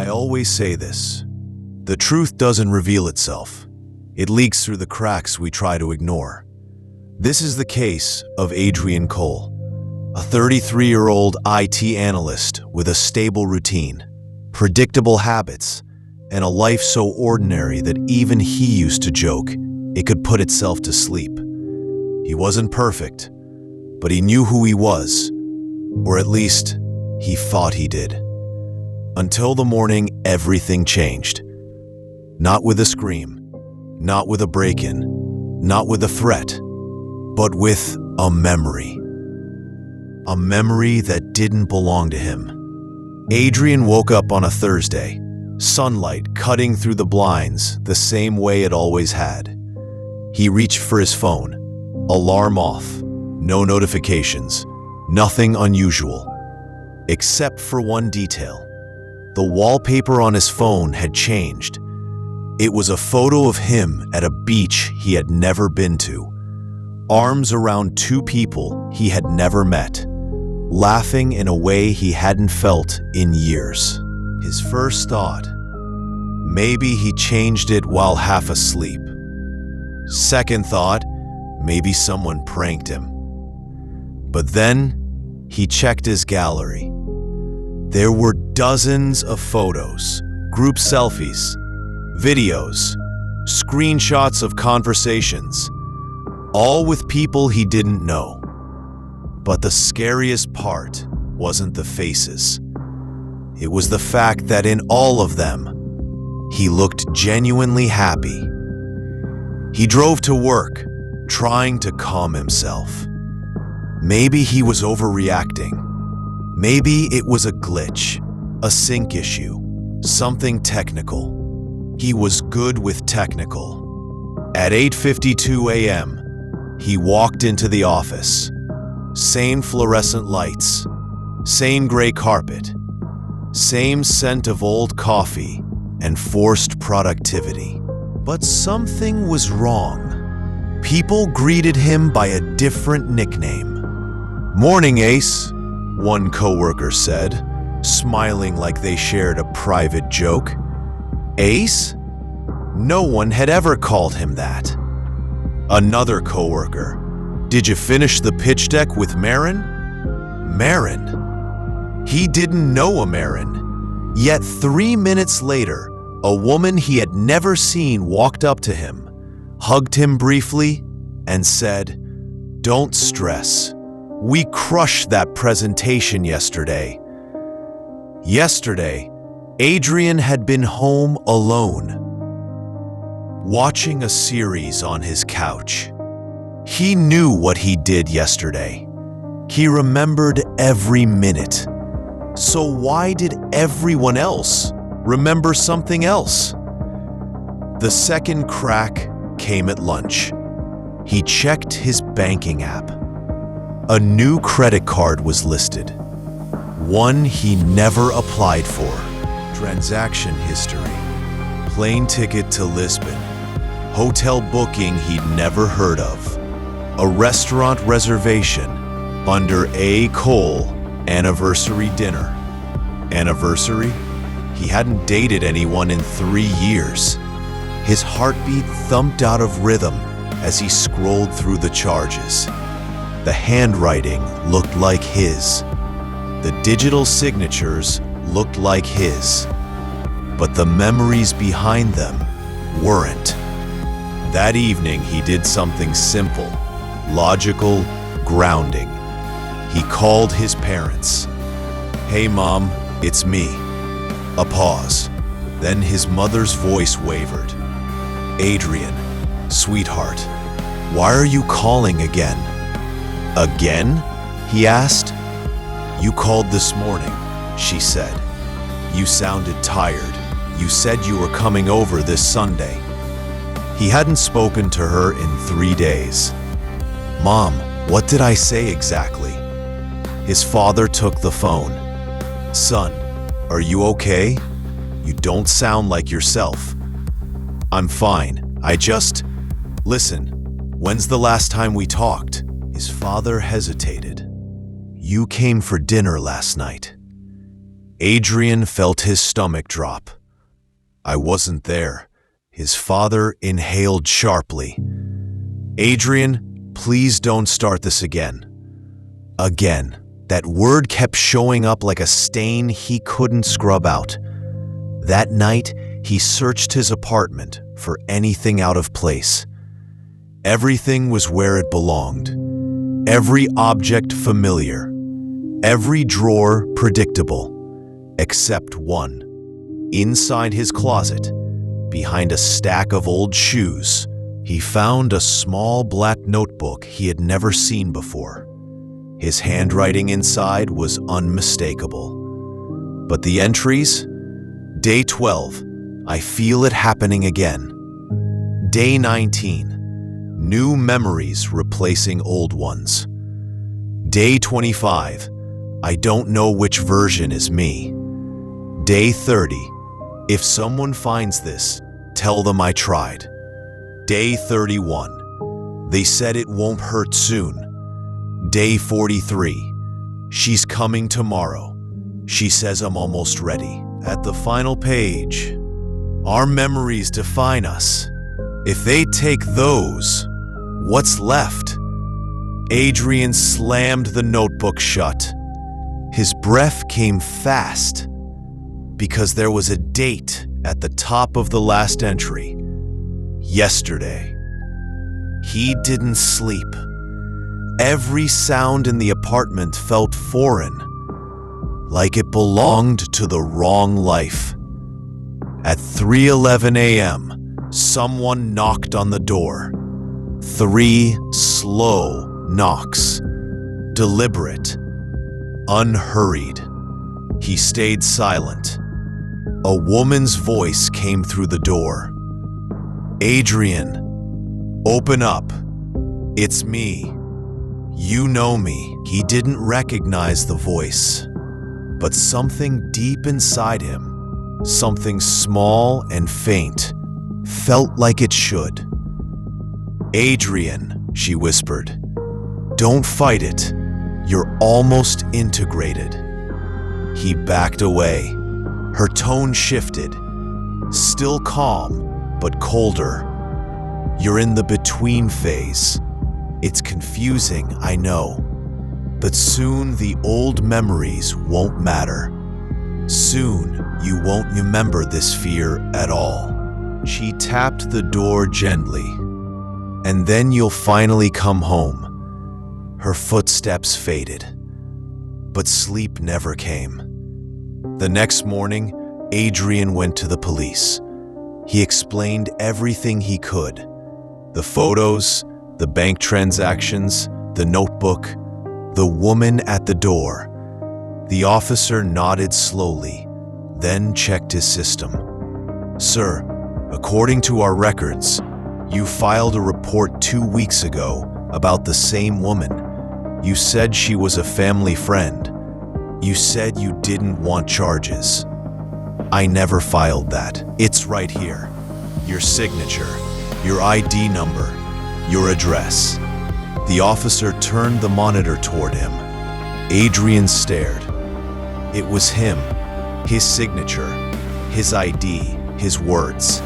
I always say this. The truth doesn't reveal itself. It leaks through the cracks we try to ignore. This is the case of Adrian Cole, a 33-year-old IT analyst with a stable routine, predictable habits, and a life so ordinary that even he used to joke it could put itself to sleep. He wasn't perfect, but he knew who he was, or at least he thought he did. Until the morning everything changed. Not with a scream, not with a break-in, not with a threat, but with a memory. A memory that didn't belong to him. Adrian woke up on a Thursday, sunlight cutting through the blinds the same way it always had. He reached for his phone, alarm off, no notifications, nothing unusual, except for one detail. The wallpaper on his phone had changed. It was a photo of him at a beach he had never been to, arms around two people he had never met, laughing in a way he hadn't felt in years. His first thought, maybe he changed it while half asleep. Second thought, maybe someone pranked him. But then he checked his gallery. There were dozens of photos, group selfies, videos, screenshots of conversations, all with people he didn't know. But the scariest part wasn't the faces. It was the fact that in all of them, he looked genuinely happy. He drove to work, trying to calm himself. Maybe he was overreacting. Maybe it was a glitch, a sync issue, something technical. He was good with technical. At 8:52 a.m., he walked into the office. Same fluorescent lights, same gray carpet, same scent of old coffee and forced productivity. But something was wrong. People greeted him by a different nickname. "Morning, Ace," one coworker said, smiling like they shared a private joke. Ace? No one had ever called him that. Another coworker, "Did you finish the pitch deck with Marin?" Marin? He didn't know a Marin. Yet 3 minutes later, a woman he had never seen walked up to him, hugged him briefly, and said, "Don't stress. We crushed that presentation yesterday." Yesterday, Adrian had been home alone, watching a series on his couch. He knew what he did yesterday. He remembered every minute. So why did everyone else remember something else? The second crack came at lunch. He checked his banking app. A new credit card was listed, one he never applied for. Transaction history, plane ticket to Lisbon, hotel booking he'd never heard of, a restaurant reservation under A. Cole anniversary dinner. Anniversary? He hadn't dated anyone in 3 years. His heartbeat thumped out of rhythm as he scrolled through the charges. The handwriting looked like his. The digital signatures looked like his. But the memories behind them weren't. That evening, he did something simple, logical, grounding. He called his parents. "Hey, Mom, it's me." A pause. Then his mother's voice wavered. "Adrian, sweetheart, why are you calling again?" "Again?" he asked. "You called this morning," she said. "You sounded tired. You said you were coming over this Sunday." He hadn't spoken to her in 3 days. "Mom, what did I say exactly?" His father took the phone. "Son, are you okay? You don't sound like yourself." "I'm fine. Listen, when's the last time we talked?" His father hesitated. "You came for dinner last night." Adrian felt his stomach drop. "I wasn't there." His father inhaled sharply. "Adrian, please don't start this again." Again, that word kept showing up like a stain he couldn't scrub out. That night, he searched his apartment for anything out of place. Everything was where it belonged. Every object familiar. Every drawer predictable. Except one. Inside his closet, behind a stack of old shoes, he found a small black notebook he had never seen before. His handwriting inside was unmistakable. But the entries? Day 12, I feel it happening again. Day 19, new memories replacing old ones. Day 25, I don't know which version is me. Day 30, if someone finds this, tell them I tried. Day 31, they said it won't hurt soon. Day 43, she's coming tomorrow. She says I'm almost ready. At the final page, our memories define us. If they take those, what's left? Adrian slammed the notebook shut. His breath came fast because there was a date at the top of the last entry. Yesterday. He didn't sleep. Every sound in the apartment felt foreign, like it belonged to the wrong life. At 3:11 a.m., someone knocked on the door. 3 slow knocks, deliberate, unhurried. He stayed silent. A woman's voice came through the door. "Adrian, open up. It's me. You know me." He didn't recognize the voice, but something deep inside him, something small and faint, felt like it should. "Adrian," she whispered, "don't fight it. You're almost integrated." He backed away. Her tone shifted, still calm, but colder. "You're in the between phase. It's confusing, I know. But soon the old memories won't matter. Soon you won't remember this fear at all." She tapped the door gently. "And then you'll finally come home." Her footsteps faded, but sleep never came. The next morning, Adrian went to the police. He explained everything he could. The photos, the bank transactions, the notebook, the woman at the door. The officer nodded slowly, then checked his system. "Sir, according to our records, you filed a report 2 weeks ago about the same woman. You said she was a family friend. You said you didn't want charges." "I never filed that. It's right here. Your signature, your ID number, your address." The officer turned the monitor toward him. Adrian stared. It was him, his signature, his ID, his words.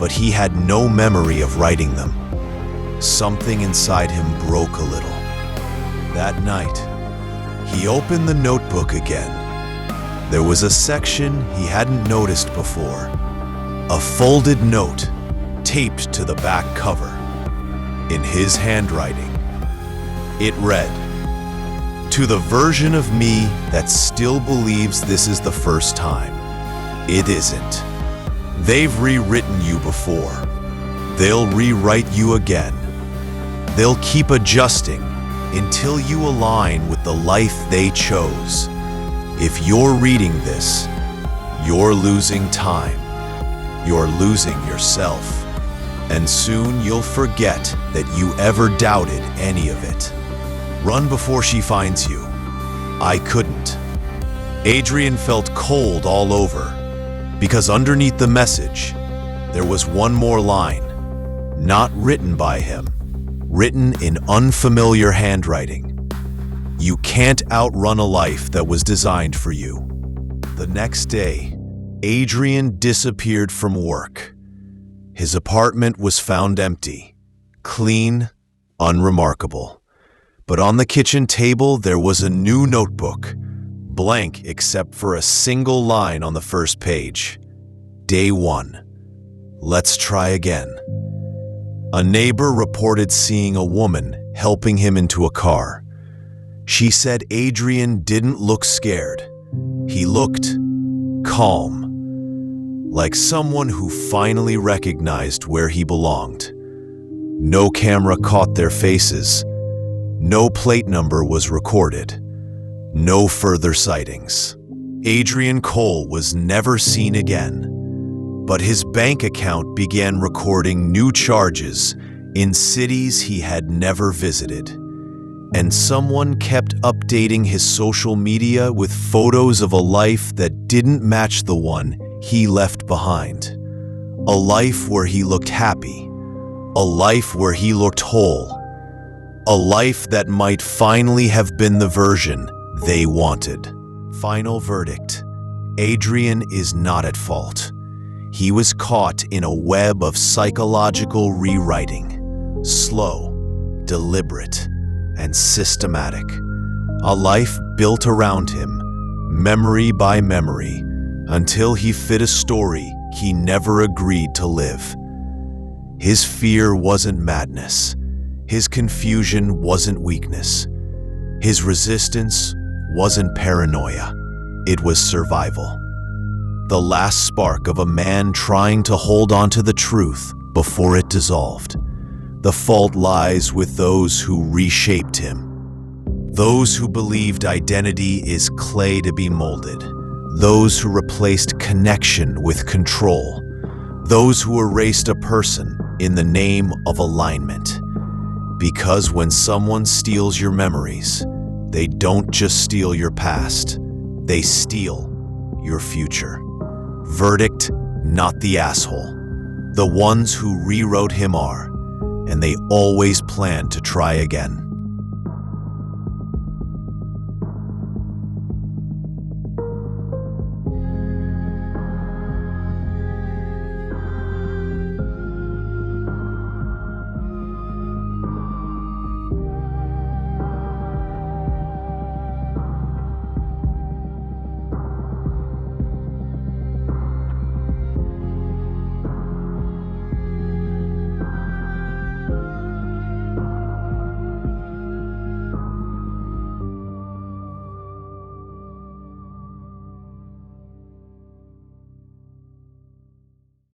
But he had no memory of writing them. Something inside him broke a little. That night, he opened the notebook again. There was a section he hadn't noticed before. A folded note taped to the back cover. In his handwriting, it read, "To the version of me that still believes this is the first time, it isn't. They've rewritten you before. They'll rewrite you again. They'll keep adjusting until you align with the life they chose. If you're reading this, you're losing time. You're losing yourself. And soon you'll forget that you ever doubted any of it. Run before she finds you." I couldn't. Adrian felt cold all over, because underneath the message, there was one more line, not written by him, written in unfamiliar handwriting. "You can't outrun a life that was designed for you." The next day, Adrian disappeared from work. His apartment was found empty, clean, unremarkable. But on the kitchen table, there was a new notebook, blank except for a single line on the first page. Day 1. Let's try again. A neighbor reported seeing a woman helping him into a car. She said Adrian didn't look scared. He looked calm, like someone who finally recognized where he belonged. No camera caught their faces. No plate number was recorded. No further sightings. Adrian Cole was never seen again, but his bank account began recording new charges in cities he had never visited. And someone kept updating his social media with photos of a life that didn't match the one he left behind. A life where he looked happy. A life where he looked whole. A life that might finally have been the version they wanted. Final verdict. Adrian is not at fault. He was caught in a web of psychological rewriting. Slow, deliberate, and systematic. A life built around him, memory by memory, until he fit a story he never agreed to live. His fear wasn't madness. His confusion wasn't weakness. His resistance wasn't paranoia. It was survival. The last spark of a man trying to hold on to the truth before it dissolved. The fault lies with those who reshaped him. Those who believed identity is clay to be molded. Those who replaced connection with control. Those who erased a person in the name of alignment. Because when someone steals your memories, they don't just steal your past, they steal your future. Verdict, not the asshole. The ones who rewrote him are, and they always plan to try again.